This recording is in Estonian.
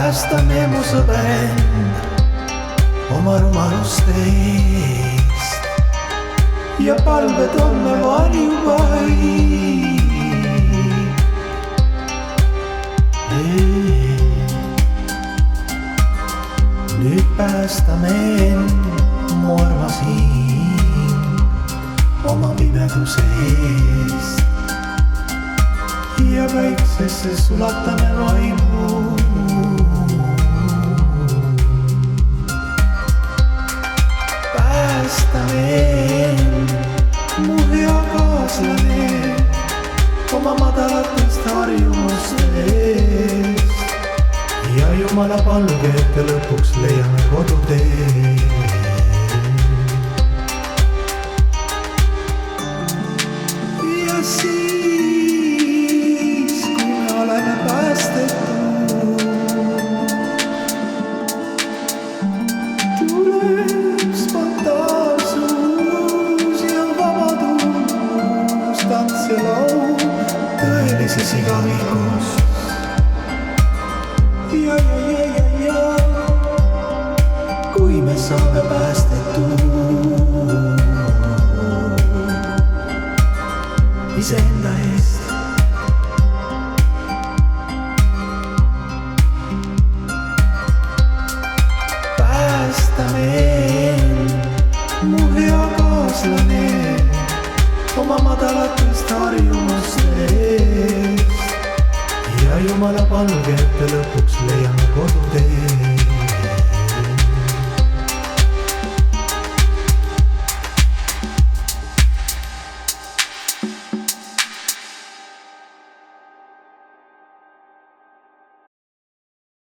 päästame mu sõber oma rumaluste eest ja palved on me varjupaik. Nüüd päästame end, mu armas hing, oma pimeduse eest ja päiksesse sulatame vaimu. Päästame end, mu hea kaaslane, oma madalatest harjumustest ja Jumala palge, et lõpuks leiame kodutee. Ja siis, kui me oleme päästetud, tuleb spontaansus ja vabadus, tants ja laul tõelises igavikus. Ja, kui me saame päästetud iseenda eest. Päästame end, mu hea kaaslane, oma madalatest harjumustest ja Jumala palge, et lõpuks